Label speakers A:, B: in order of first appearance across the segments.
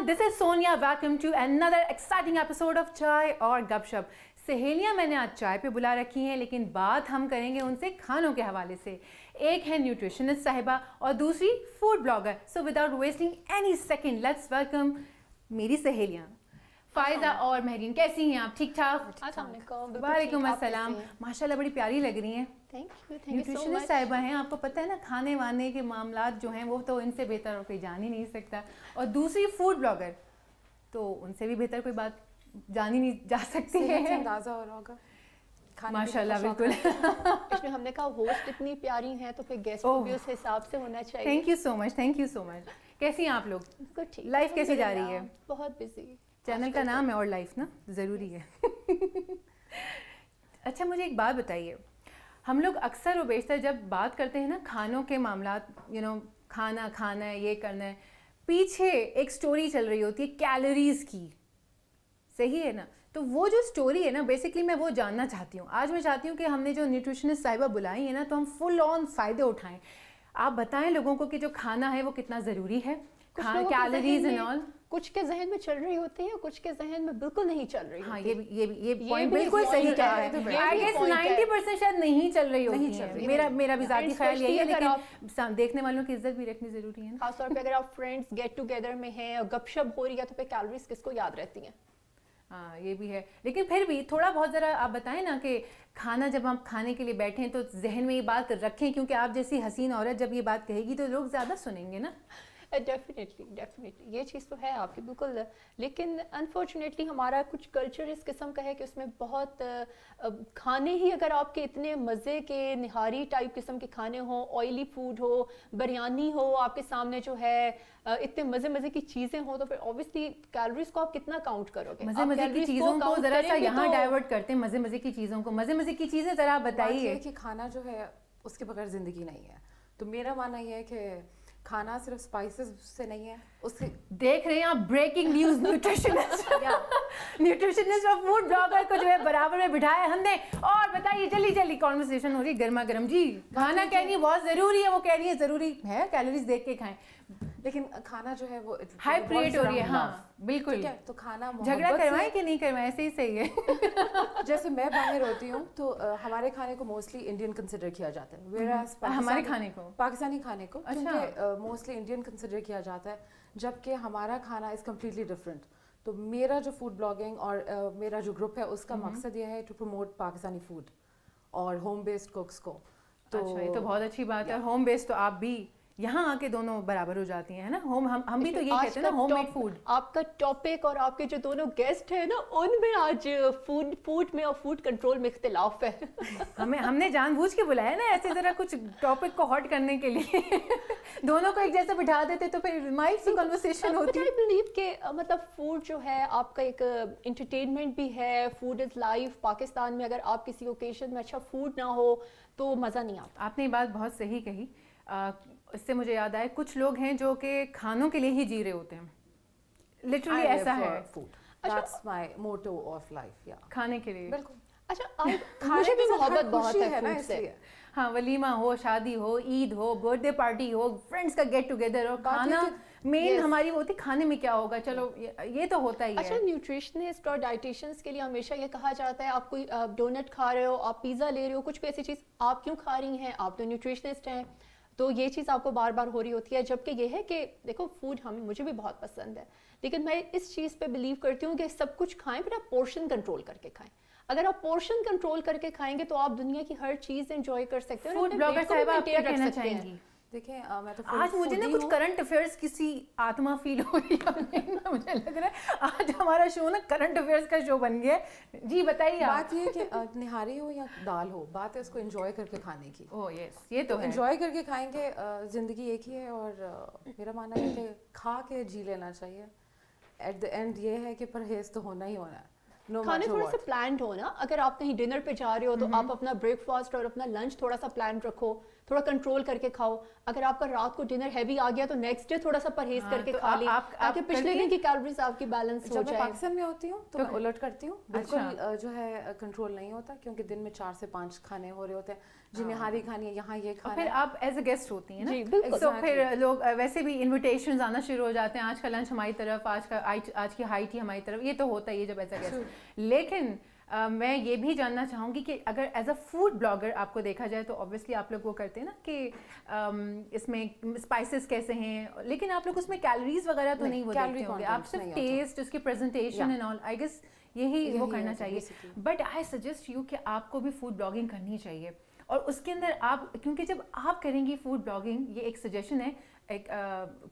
A: this is Sonia. Welcome to another exciting episode of چائے اور گپ شپ. سہیلیاں میں نے آج چائے پہ بلا رکھی ہیں, لیکن بات ہم کریں گے ان سے کھانوں کے حوالے سے. ایک ہے نیوٹریشنسٹ صاحبہ اور دوسری food blogger. So without wasting any second let's welcome میری سہیلیاں فائزہ اور مہرین. کیسی ہیں آپ؟ ٹھیک ٹھاک؟ وعلیکم السلام. ماشاءاللہ بڑی پیاری لگ رہی ہیں. نیوٹریشنسٹ صاحبہ ہیں, آپ کو پتہ ہے نا کھانے وانے کے معاملات جو ہیں وہ تو ان سے بہتر اور کوئی جان ہی نہیں سکتا. اور دوسری فوڈ بلاگر, تو ان سے بھی بہتر کوئی بات جانی نہیں جا سکتی ہے.
B: اندازہ ہو رہا ہوگا
A: ماشاء اللہ. بالکل.
C: اس میں ہم نے کہا ہوسٹ اتنی پیاری ہیں تو پھر گیسٹ بھی اس حساب سے ہونا چاہیے.
A: Thank you so much, thank you so much. کیسی ہیں آپ لوگ؟ لائف کیسی جا رہی ہے؟
C: بہت بزی.
A: چینل کا نام ہے اور لائف نا ضروری ہے. اچھا مجھے ایک بات بتائیے, ہم لوگ اکثر و بیشتر جب بات کرتے ہیں نا کھانوں کے معاملات, کھانا کھانا ہے, یہ کرنا ہے, پیچھے ایک سٹوری چل رہی ہوتی ہے کیلوریز کی. صحیح ہے نا؟ تو وہ جو سٹوری ہے نا بیسکلی میں وہ جاننا چاہتی ہوں. آج میں چاہتی ہوں کہ ہم نے جو نیوٹریشنسٹ صاحبہ بلائی ہے نا تو ہم فل آن فائدے اٹھائیں. آپ بتائیں لوگوں کو کہ جو کھانا ہے وہ کتنا ضروری ہے, کیلوریز اینڈ آل.
C: کچھ کے ذہن میں چل رہی ہوتی ہے, کچھ کے ذہن میں بالکل نہیں چل رہی.
A: ہاں یہ پوائنٹ بالکل صحیح کہا ہے. آئی گیس 90% شاید نہیں چل رہی ہوتی ہے. میرا بھی ذاتی خیال یہی ہے, لیکن دیکھنے والوں کی عزت بھی رکھنی ضروری ہے.
C: خاص طور پہ اگر آپ فرینڈس گیٹ ٹوگیدر میں ہیں اور گپ شپ ہو رہی ہے تو پھر کیلوریز کس کو یاد رہتی ہیں؟
A: ہاں یہ بھی ہے, لیکن پھر بھی تھوڑا بہت ذرا آپ بتائیں نا کہ کھانا جب آپ کھانے کے لیے بیٹھیں تو ذہن میں یہ بات رکھیں, کیونکہ آپ جیسی حسین عورت جب یہ بات کہے گی تو لوگ زیادہ سنیں گے نا.
C: ڈیفینیٹلی یہ چیز تو ہے آپ کی بالکل, لیکن انفارچونیٹلی ہمارا کچھ کلچر اس قسم کا ہے کہ اس میں بہت کھانے ہی اگر آپ کے اتنے مزے کے نہاری ٹائپ قسم کے کھانے ہوں, آئلی فوڈ ہو, بریانی ہو آپ کے سامنے جو ہے, اتنے مزے کی چیزیں ہوں, تو پھر اوبیسلی کیلوریز کو آپ کتنا کاؤنٹ کرو گے؟
A: مزے کی چیزوں کو ذرا سا یہاں ڈائیورٹ کرتے ہیں. مزے کی چیزوں کو, مزے کی چیزیں ذرا آپ بتائیے.
B: کہ کھانا جو ہے اس کے بغیر زندگی نہیں ہے. تو میرا ماننا یہ ہے کہ کھانا صرف اسپائسز سے نہیں ہے. اس سے
A: دیکھ رہے ہیں آپ بریکنگ نیوز, نیوٹریشنسٹ اور فوڈ بلاگر کو جو ہے برابر میں بٹھایا ہم نے. اور بتائیے جلدی کانورسیشن ہو رہی ہے گرما گرم. جی کھانا کہہ رہی ہے بہت ضروری ہے, وہ کہہ رہی ہے ضروری ہے کیلوریز دیکھ کے کھائیں,
B: لیکن کھانا جو ہے وہ
A: ہائپ کریٹ ہو رہی ہے. ہاں بالکل.
B: تو کھانا
A: جھگڑا کروائیں کہ نہیں کروائیں, ایسے ہی صحیح ہے.
B: جیسے میں باہر ہوتی ہوں تو ہمارے کھانے کو موسٹلی انڈین کنسیڈر کیا جاتا ہے.
A: ہمارے کھانے کو,
B: پاکستانی کھانے کو موسٹلی انڈین کنسیڈر کیا جاتا ہے, جبکہ ہمارا کھانا از کمپلیٹلی ڈفرینٹ. تو میرا جو فوڈ بلاگنگ اور میرا جو گروپ ہے اس کا مقصد یہ ہے ٹو پروموٹ پاکستانی فوڈ اور ہوم بیسڈ کوکس کو.
A: تو یہ تو بہت اچھی بات ہے. ہوم بیسڈ تو آپ بھی یہاں آ کے دونوں برابر ہو جاتی ہیں نا. ہم بھی تو یہ کہتے ہیں نا ہوم میڈ فوڈ.
C: آپ کا ٹاپک اور آپ کے جو دونوں گیسٹ ہیں نا ان میں آج فوڈ میں اور فوڈ کنٹرول میں اختلاف ہے.
A: ہم نے جان بوجھ کے بلایا نا ایسے ذرا کچھ ٹاپک کو ہاٹ کرنے کے لیے. دونوں کو ایک جیسے بٹھا دیتے تو پھر مائلڈ سی کنورسیشن ہوتی.
C: I believe کہ مطلب فوڈ جو ہے آپ کا ایک انٹرٹینمنٹ بھی ہے. Food is life. پاکستان میں اگر آپ کسی اوکیشن میں اچھا فوڈ نہ ہو تو مزہ نہیں آتا.
A: آپ نے یہ بات بہت صحیح کہی. اس سے مجھے یاد آیا کچھ لوگ ہیں جو کہ کھانوں کے لیے ہی جی رہے ہوتے ہیں. لٹرلی ایسا ہے.
B: That's my motto of life.
A: کھانے کے لیے.
B: بالکل.
C: اچھا مجھے بھی محبت بہت ہے نا اس لیے.
A: ہاں ولیمہ ہو, شادی ہو, عید ہو, برتھ ڈے پارٹی ہو, فرینڈس کا گیٹ ٹوگیدر ہو, کھانا مین ہماری وہ ہوتی کھانے میں کیا ہوگا. چلو یہ تو ہوتا ہی ہے.
C: اچھا نیوٹریشنسٹ اور ڈائٹیشنس کے لیے ہمیشہ یہ کہا جاتا ہے آپ کوئی ڈونٹ کھا رہے ہو, آپ پیزا لے رہے ہو, کچھ بھی ایسی چیز, آپ کیوں کھا رہی ہیں, آپ تو نیوٹریشنسٹ ہیں. تو یہ چیز آپ کو بار بار ہو رہی ہوتی ہے. جبکہ یہ ہے کہ دیکھو فوڈ مجھے بھی بہت پسند ہے, لیکن میں اس چیز پہ بلیو کرتی ہوں کہ سب کچھ کھائیں پھر آپ پورشن کنٹرول کر کے کھائیں. اگر آپ پورشن کنٹرول کر کے کھائیں گے تو آپ دنیا کی ہر چیز انجوائے کر سکتے ہیں.
A: فوڈ بلاگر صاحبہ آپ کیا کہنا چاہیں گی؟
B: دیکھیں میں تو
A: آج مجھے نا کچھ کرنٹ افیئرس کسی آتما فیل ہو رہی ہے. مجھے لگ رہا ہے آج ہمارا شو نا کرنٹ افیئرس کا شو بن گیا ہے. جی بتائیے.
B: بات یہ ہے کہ نہاری ہو یا دال ہو, بات ہے اس کو انجوائے کر کے کھانے کی.
A: اوہ یس, یہ تو
B: انجوائے کر کے کھائیں گے. زندگی ایک ہی ہے اور میرا ماننا ہے کہ کھا کے جی لینا چاہیے. ایٹ دا اینڈ یہ ہے کہ پرہیز تو ہونا ہی ہونا ہے.
C: کھانے تھوڑا سا پلانڈ ہو نا. اگر آپ کہیں ڈنر پہ جا رہے ہو تو آپ اپنا بریک فاسٹ اور اپنا لنچ تھوڑا سا پلانڈ رکھو, تھوڑا کنٹرول کر کے کھاؤ. اگر آپ کا رات کو ڈنر ہیوی آ گیا تو نیکسٹ ڈے تھوڑا سا پرہیز کر کے کھا لیں تاکہ پچھلے دن کی کیلوریز آپ کی بیلنس ہو جائے.
B: جب میں پاکستان میں ہوتی ہوں تو میں الٹ کرتی ہوں, بالکل جو ہے کنٹرول نہیں ہوتا, کیونکہ دن میں 4 سے 5 کھانے ہو رہے ہوتے ہیں. جی نہاری کھانی ہے, یہاں یہ کھانا ہے.
A: پھر آپ ایز اے گیسٹ ہوتی ہیں نا,
C: جی بالکل.
A: تو پھر لوگ ویسے بھی انویٹیشنز آنا شروع ہو جاتے ہیں, آج کا لنچ ہماری طرف, آج کی ہائی ٹی ہماری طرف, یہ تو ہوتا ہی ہے جب ایز اے گیسٹ. لیکن میں یہ بھی جاننا چاہوں گی کہ اگر ایز اے فوڈ بلاگر آپ کو دیکھا جائے تو اوبویسلی آپ لوگ وہ کرتے ہیں نا کہ اس میں اسپائسز کیسے ہیں, لیکن آپ لوگ اس میں کیلوریز وغیرہ تو نہیں وہ دیکھتے ہوں گے, آپ صرف ٹیسٹ, اس کی presentation and all, I guess یہی وہ کرنا چاہیے. بٹ آئی سجیسٹ یو کہ آپ کو بھی فوڈ بلاگنگ کرنی چاہیے, اور اس کے اندر آپ, کیونکہ جب آپ کریں گی فوڈ بلاگنگ, یہ ایک سجیشن ہے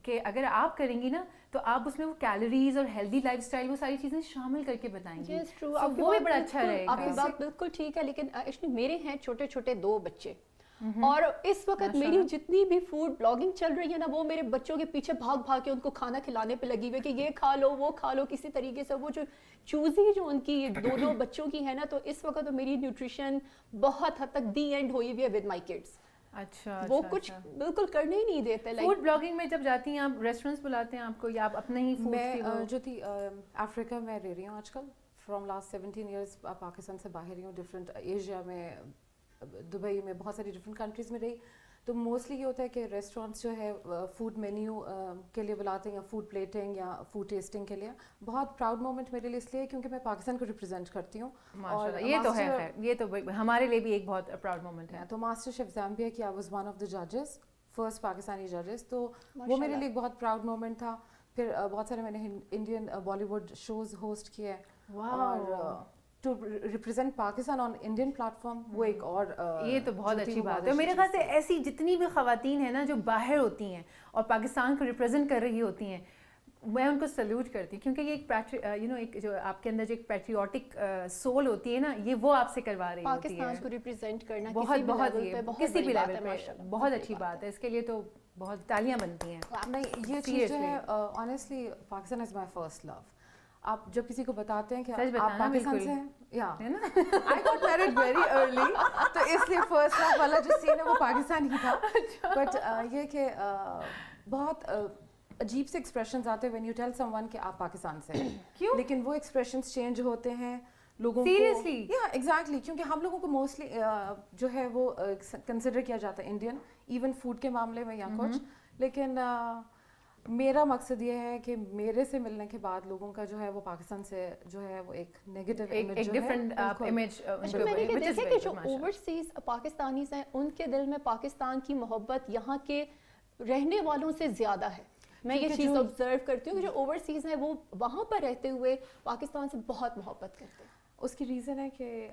A: کہ اگر آپ کریں گی نا تو آپ اس میں وہ کیلوریز اور ہیلدی لائف اسٹائل وہ ساری چیزیں شامل کر کے بتائیں گی, وہ بھی بڑا اچھا رہے گا.
C: آپ کی بات بالکل ٹھیک ہے, لیکن ایکچولی میرے ہیں چھوٹے چھوٹے 2 بچے, اور اس وقت میری جتنی بھی فوڈ بلاگنگ چل رہی ہے نا, وہ میرے بچوں کے پیچھے بھاگ بھاگ کے ان کو کھانا کھلانے پہ لگی ہوئی کہ یہ کھا لو وہ کھا لو, کسی طریقے سے وہ جو چوزی جو ان کی 2 بچوں کی ہے نا, تو اس وقت میری نیوٹریشن بہت حد تک دی اینڈ ہوئی ہوئی ہے ود مائی کڈس.
A: اچھا,
C: وہ کچھ بالکل کرنے ہی نہیں دیتے.
A: فوڈ بلاگنگ میں جب جاتی ہیں آپ, ریسٹورینٹس بلاتے ہیں آپ کو یا آپ اپنے ہی فوڈ؟
B: میں جو تھی افریقہ میں رہ رہی ہوں آج کل, فرام لاسٹ 17 ایئرس پاکستان سے باہر ہی ہوں, ڈفرینٹ ایشیا میں, دبئی میں, بہت ساری ڈفرینٹ کنٹریز میں رہی. تو موسٹلی یہ ہوتا ہے کہ ریسٹورینٹس جو ہے فوڈ مینیو کے لیے بلاتے ہیں, یا فوڈ پلیٹنگ یا فوڈ ٹیسٹنگ کے لیے. بہت پراؤڈ مومنٹ میرے لیے اس لیے کیونکہ میں پاکستان کو ریپرزینٹ کرتی ہوں.
A: اور یہ تو ہے, یہ تو ہمارے لیے بھی ایک بہت پراؤڈ مومنٹ ہے.
B: تو ماسٹر شیف زامبیا کی I was one of the ججز, فرسٹ پاکستانی ججز, تو وہ میرے لیے ایک بہت پراؤڈ مومنٹ تھا. پھر بہت سارے میں نے Indian Bollywood shows host کیے, اور to represent Pakistan on Indian platform, وہ ایک اور
A: یہ تو بہت اچھی بات ہے. میرے خیال سے ایسی جتنی بھی خواتین ہیں نا جو باہر ہوتی ہیں اور پاکستان کو ریپرزینٹ کر رہی ہوتی ہیں, میں ان کو سلیوٹ کرتی ہوں, کیونکہ یہ ایک جو آپ کے اندر جو ایک پیٹریوٹک سول ہوتی ہے نا, یہ وہ آپ سے کروا رہی ہوتی ہے.
C: پاکستان کو ریپرزینٹ کرنا
A: بہت کسی بھی لیول پہ بہت اچھی بات ہے, اس کے لیے تو بہت تالیاں بنتی ہیں.
B: نہیں, یہ چیز جو ہے honestly Pakistan is my first love. آپ جب کسی کو بتاتے ہیں کہ آپ پاکستان سے ہیں, یا I got married very early, تو اس لیے فرسٹ لو والا جو سین ہے وہ پاکستان ہی تھا. بٹ یہ کہ بہت عجیب سے ایکسپریشنز آتے ہیں when you tell some one کہ آپ پاکستان سے ہیں. کیوں؟ لیکن وہ ایکسپریشنز چینج ہوتے ہیں لوگوں کو. سیریسلی؟ یا ایگزیکٹلی, کیونکہ ہم لوگوں کو موسٹلی جو ہے وہ کنسیڈر کیا جاتا ہے انڈین, ایون فوڈ کے معاملے میں یا کچھ. لیکن میرا مقصد یہ ہے کہ میرے سے ملنے کے بعد لوگوں کا جو ہے وہ پاکستان سے جو ہے وہ ایک نیگیٹو
A: ایک ڈفرینٹ امیج.
C: میں نے یہ دیکھا کہ جو اوورسیز پاکستانیز ہیں ان کے دل میں پاکستان کی محبت یہاں کے رہنے والوں سے زیادہ ہے. میں یہ چیز آبزرو کرتی ہوں کہ جو اوورسیز ہیں وہ وہاں پر رہتے ہوئے پاکستان سے بہت محبت کرتے ہیں.
B: اس کی ریزن ہے کہ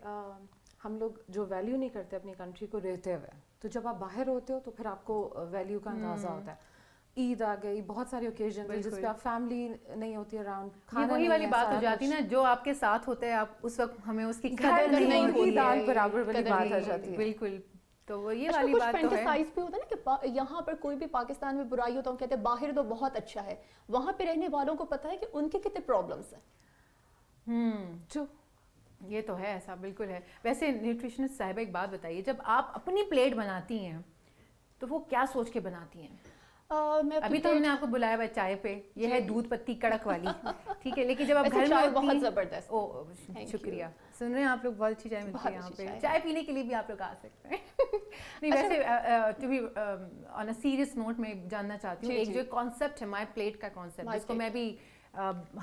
B: ہم لوگ جو ویلیو نہیں کرتے اپنی کنٹری کو رہتے ہوئے, تو جب آپ باہر ہوتے ہو تو پھر آپ کو ویلیو کا اندازہ ہوتا ہے. عید آ گئی, بہت ساری اوکیزن جس پہ آپ فیملی نہیں ہوتی اراؤنڈ,
A: یہ وہی والی بات ہو جاتی نا, جو آپ کے ساتھ ہوتا ہے آپ اس وقت ہمیں اس کی قدر نہیں ہوتی,
B: دال برابر والی بات آ جاتی ہے.
A: بالکل, تو وہ یہ والی بات تو ہے.
C: فینٹیسائز بھی ہوتا ہے نا کہ یہاں پر کوئی بھی پاکستان میں برائی ہوتا ہے, کہتے ہیں باہر تو بہت اچھا ہے, وہاں پہ رہنے والوں کو پتہ ہے کہ ان کے کتنے پرابلمس ہیں.
A: یہ تو ہے, ایسا بالکل ہے. ویسے نیوٹریشنسٹ صاحبہ ایک بات بتائیے, جب آپ اپنی پلیٹ بناتی ہیں تو وہ کیا سوچ کے بناتی ہیں؟ ابھی تو ہم نے آپ کو بلایا ہوا چائے پہ, یہ ہے دودھ پتی کڑک والی, ٹھیک ہے, لیکن جب آپ گھر میں
C: بہت زبردست.
A: شکریہ, سن رہے ہیں آپ لوگ, بہت اچھی چائے ملتی ہے یہاں پہ. چائے پینے کے لیے بھی آپ لوگ آ سکتے ہیں. نہیں ویسے to be on a serious note میں جاننا چاہتی ہوں, ایک جو کانسیپٹ ہے مائی پلیٹ کا کانسیپٹ, جس کو میں بھی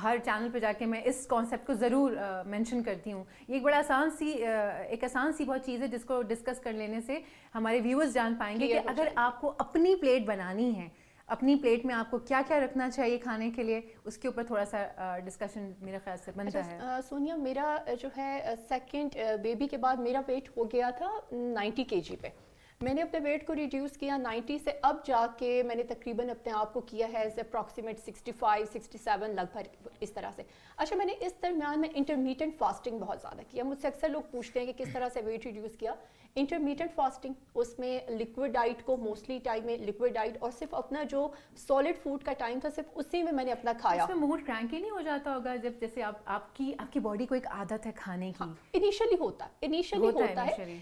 A: ہر چینل پہ جا کے میں اس کانسیپٹ کو ضرور مینشن کرتی ہوں. یہ ایک بڑا آسان سی بہت چیز ہے جس کو ڈسکس کر لینے سے ہمارے ویورز جان پائیں گے کہ اگر آپ کو اپنی پلیٹ بنانی ہے, اپنی پلیٹ میں آپ کو کیا کیا رکھنا چاہیے کھانے کے لیے, اس کے اوپر تھوڑا سا ڈسکشن میرے خیال سے بنتا ہے.
C: سونیا, میرا جو ہے سیکنڈ بیبی کے بعد میرا ویٹ ہو گیا تھا 90 kg پہ. میں نے اپنے ویٹ کو ریڈیوس کیا 90 سے, اب جا کے میں نے تقریباً اپنے آپ کو کیا ہے ایز اپروکسیمیٹ 65-67 لگ بھگ اس طرح سے. اچھا, میں نے اس درمیان میں انٹرمیڈینٹ فاسٹنگ بہت زیادہ کیا. مجھ سے اکثر لوگ پوچھتے ہیں کہ کس طرح سے ویٹ ریڈیوس کیا. انٹرمیڈینٹ فاسٹنگ, اس میں لکوڈ ڈائٹ کو موسٹلی ٹائم میں لکوڈ ڈائٹ, اور صرف اپنا جو سالڈ فوڈ کا ٹائم تھا صرف اسی میں نے اپنا کھایا.
A: اس میں موڈ کرینکی نہیں ہو جاتا ہوگا جب جیسے آپ کی باڈی کو ایک عادت ہے کھانے کی؟
C: انیشلی ہوتا ہے,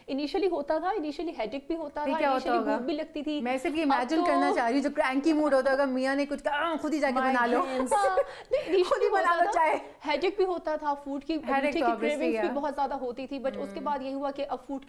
C: انیشلی ہوتا تھا, انیشلی ہیڈک بھی ہوتا تھا, انیشلی بھوک بھی لگتی تھی.
A: میں صرف یہ امیجن کرنا چاہ رہی ہوں, جو کرینکی موڈ ہوتا ہوگا, میاں نے کچھ کہا خود ہی جا کے بنا لو, خود ہی بنا لو چائے.
C: ہیڈک بھی ہوتا تھا, فوڈ کی کریونگز بھی بہت زیادہ ہوتی تھی. بٹ اس کے بعد یہ ہوا کہ اب فوڈ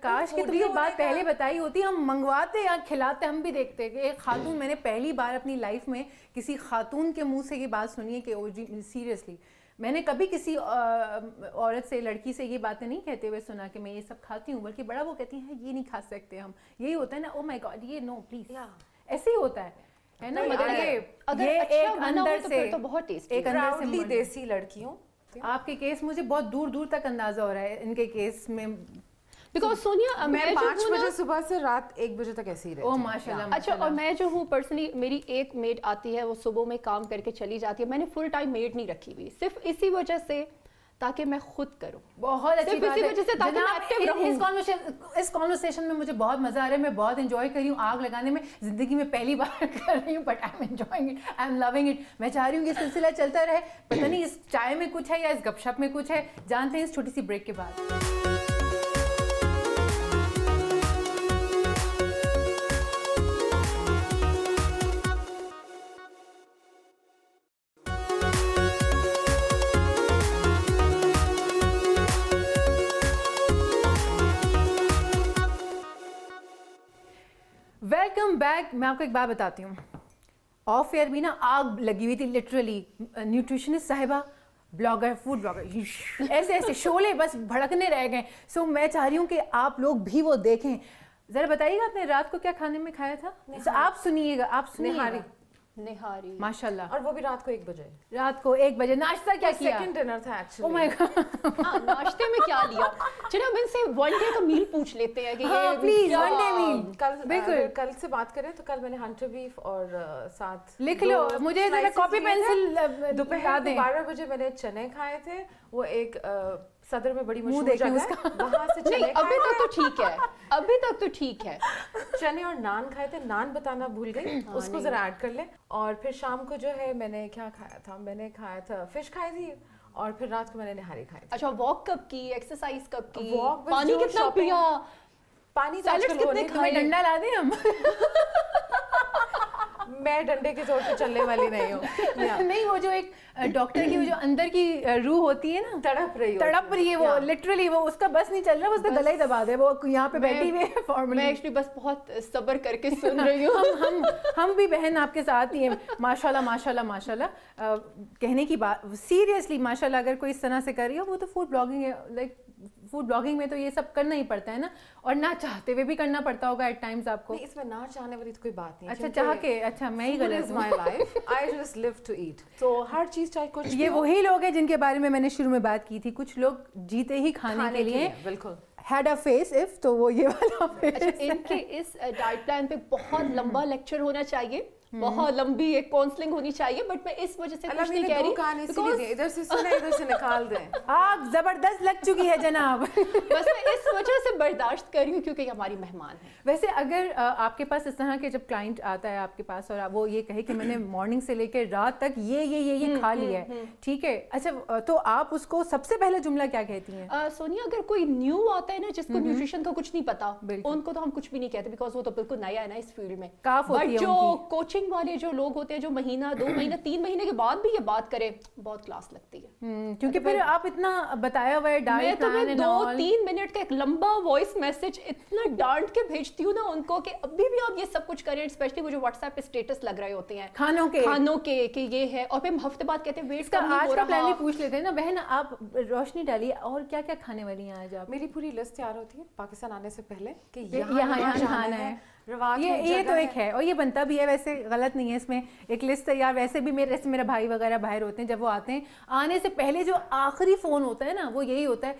A: کاش کہ تم یہ بات پہلے بتائی ہوتی, ہم منگواتے یا کھلاتے, ہم بھی دیکھتے کہ ایک خاتون, میں نے پہلی بار اپنی لائف میں کسی خاتون کے منہ سے یہ بات سنی ہے کہ او جی سیریسلی میں نے کبھی کسی عورت سے, لڑکی سے یہ باتیں نہیں کہتے ہوئے سنا کہ میں یہ سب کھاتی ہوں, بلکہ بڑا وہ کہتی ہیں یہ نہیں کھا سکتے ہم, یہی ہوتا ہے نا, او مائی گاڈ یہ نو پلیز, ایسے ہی ہوتا ہے نا. مگر یہ ایک اندر سے
C: بہت ٹیسٹی,
A: ایک اندر سے
B: دیسی لڑکیوں.
A: آپ کے کیس مجھے بہت دور دور تک اندازہ ہو رہا ہے ان کے کیس میں,
C: بیکاز سونیا
B: میں 5 بجے صبح سے رات 1 بجے تک ایسے ہی رہتی ہوں.
A: او ماشاءاللہ.
C: اچھا, اور میں جو ہوں پرسنلی, میری ایک میڈ آتی ہے, وہ صبح میں کام کر کے چلی جاتی ہے, میں نے فل ٹائم میڈ نہیں رکھی ہوئی, صرف اسی وجہ سے تاکہ میں خود کروں.
A: بہت اچھی بات ہے. اس کانورسیشن میں مجھے بہت مزہ آ رہا ہے, میں بہت انجوائے کر رہی ہوں. آگ لگانے میں زندگی میں پہلی بار کر رہی ہوں, but I am enjoying it, I am living it. میں چاہ رہی ہوں کہ سلسلہ چلتا رہے. پتہ نہیں اس چائے میں کچھ ہے یا اس گپ شپ میں کچھ ہے, جانتے ہیں اس چھوٹی سی بریک کے بعد. Welcome back. میں آپ کو ایک بات بتاتی ہوں, آف ایئر بھی نا آگ لگی ہوئی تھی لٹرلی. نیوٹریشنسٹ صاحبہ, بلاگر, فوڈ بلاگر, ایسے ایسے شعلے بس بھڑکنے رہ گئے. سو میں چاہ رہی ہوں کہ آپ لوگ بھی وہ دیکھیں. ذرا بتائیے گا آپ نے رات کو کیا کھانے میں کھایا تھا؟ آپ سنیے گا, آپ سنیے.
C: نہاری
A: ماشاء اللہ,
B: اور وہ بھی رات کو 1 بجے.
A: رات کو 1 بجے. ناشتہ کیا کیا؟
B: سیکنڈ ڈنر تھا ایکچولی.
A: او مائی گاڈ,
C: ناشتے میں کیا لیا؟ چلو ہم ان سے ون ڈے کا میل پوچھ لیتے ہیں کہ
A: یہ پلیز ون ڈے میل.
B: بالکل کل سے بات کریں تو کل میں نے ہنٹر بیف اور ساتھ
A: لکھ لو, مجھے ذرا کاپی پینسل.
B: دوپہر 12 بجے میں نے چنے کھائے تھے, وہ ایک صدر میں بڑی مشہور جگہ ہے, وہاں سے چنے.
C: ابھی تک تو ٹھیک ہے, ابھی تک تو ٹھیک ہے.
B: چنے اور نان کھائے تھے, نان بتانا بھول گئی, اس کو ذرا ایڈ کر لیں. اور پھر شام کو جو ہے میں نے کیا کھایا تھا, میں نے کھایا تھا فش کھائی تھی, اور پھر رات کو میں نے نہاری کھائی تھی.
C: اچھا, واک کب کی, ایکسرسائز کب کی,
B: پانی
C: کتنا پیا,
B: پانی
C: کتنے
A: کھائے, ڈنڈا لا دیں ہم.
B: میں ڈنڈے کے زور پہ چلنے والی نہیں ہوں.
A: نہیں, وہ جو ایک ڈاکٹر کی جو اندر کی روح ہوتی ہے نا, تڑپ رہی ہے وہ لٹرلی, وہ اس کا بس نہیں چل رہا, اس کا گلا ہی دبا دے, وہ یہاں پہ بیٹھی ہوئی ہے.
C: میں ایکچولی بس بہت صبر کر کے سن رہی ہوں.
A: ہم بھی بہن آپ کے ساتھ ہی ہیں. ماشاءاللہ ماشاءاللہ ماشاءاللہ, کہنے کی بات سیریسلی ماشاءاللہ, اگر کوئی اس طرح سے کر رہی ہو, وہ تو فوڈ بلاگنگ ہے. لائک فوڈ بلاگنگ میں تو یہ سب کرنا ہی پڑتا ہے نا, اور نہ چاہتے ہوئے بھی کرنا پڑتا ہوگا ایٹ ٹائمز آپ کو.
B: اس میں نہ چاہنے والی تو کوئی بات نہیں.
A: اچھا چاہ کے, اچھا میں ہی غلط ہوں.
B: My life, I just live to eat. تو ہر چیز چاہے کچھ.
A: یہ وہی لوگ ہیں جن کے بارے میں نے شروع میں بات کی تھی, کچھ لوگ جیتے ہی کھانے کے لیے.
B: بالکل.
A: ہیڈ اے فیس اف, تو وہ یہ والا فیس.
C: ان کے اس ڈائٹ پلان پہ بہت لمبا لیکچر ہونا چاہیے, بہت لمبی ایک کاؤنسلنگ ہونی چاہیے, بٹ میں اس وجہ سے کچھ نہیں کہہ رہی,
B: ادھر سے سنے ادھر سے نکال دیں.
A: آگ زبردست لگ چکی ہے جناب.
C: بس میں اس وجہ سے برداشت کر رہی ہوں کیونکہ یہ ہماری مہمان ہے.
A: ویسے اگر آپ کے پاس اس طرح کے جب کلائنٹ آتا ہے آپ کے پاس, اور وہ یہ کہے کہ میں نے مارننگ سے لے کے رات تک یہ کھا لیا ہے, ٹھیک ہے, اچھا تو آپ اس کو سب سے پہلا جملہ کیا کہتی ہیں؟
C: سونیا, اگر کوئی نیو آتا ہے نا جس کو نیوٹریشن کا کچھ نہیں پتا, ان کو تو ہم کچھ بھی نہیں کہتے, بیکاز وہ تو بالکل نیا ہے نا اس فیلڈ میں. بٹ جو کوچنگ والے جو لوگ ہوتے ہیں, جو مہینہ 2 مہینہ 3 مہینے کے بعد بھی یہ بات کرے, بہت کلاس لگتی ہے.
A: کیونکہ پھر آپ اتنا بتایا ہوا ہے ڈائٹ پلان,
C: میں 2-3 منٹ کا ایک لمبا وائس میسج اتنا ڈانٹ کے بھیجتی ہوں نا ان کو کہ ابھی بھی آپ یہ سب کچھ کریں, اسپیشلی وہ جو واٹس ایپ پہ اسٹیٹس لگ رہے ہوتے ہیں کھانوں کے کہ یہ ہے, اور پھر ہفتے بعد کہتے ہیں ویٹ کم نہیں ہو رہا.
A: آج کا پلان بھی پوچھ لیتے ہیں نا بہن, آپ روشنی ڈالیے, اور کیا کیا کھانے والی ہیں آج آپ؟
B: میری پوری لسٹ تیار ہوتی ہے پاکستان آنے سے پہلے کہ
A: یہاں کھانا ہے. یہ تو ایک ہے, اور یہ بنتا بھی ہے, ویسے غلط نہیں ہے اس میں ایک لسٹ تیار. ویسے بھی میرا بھائی وغیرہ باہر ہوتے ہیں, جب وہ آتے ہیں آنے سے پہلے جو آخری فون ہوتا ہے نا, وہ یہی ہوتا ہے,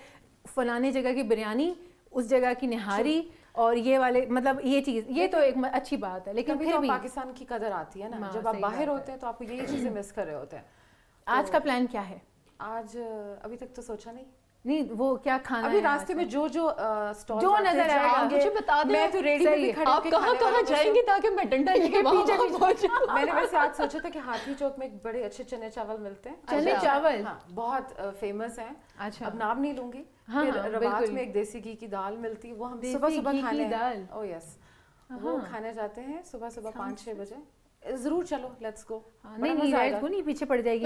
A: فلانے جگہ کی بریانی, اس جگہ کی نہاری, اور یہ والے, مطلب یہ چیز, یہ تو ایک اچھی بات ہے. لیکن پھر بھی
B: پاکستان کی قدر آتی ہے نا, جب آپ باہر ہوتے ہیں تو آپ کو یہی چیزیں مس کر رہے ہوتے ہیں.
A: آج کا پلان کیا ہے؟
B: آج ابھی تک تو سوچا
A: نہیں, وہ کیا کھانا ہے
B: ابھی راستے میں جو
A: جو نظر آئے گا
C: مجھے بتا دیں.
B: میں تو ریڈی میں کھڑی,
C: آپ کہاں جائیں گے تاکہ میں ڈنڈا لے کے پیچھے پہنچوں.
B: میں نے ویسے آج سوچا تھا کہ ہاتھی چوک میں ایک بڑے اچھے چنے چاول ملتے ہیں.
A: چنے چاول
B: بہت فیمس ہیں.
A: اچھا,
B: اب نام نہیں لوں گی. پھر روات میں ایک دیسی گھی کی دال ملتی ہے, وہ ہم صبح کھانے دال, او یس, وہ کھانے جاتے ہیں صبح 5-6 بجے. ضرور چلو, لیٹس گو.
A: نہیں پیچھے پڑ جائے گی.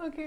B: Okay.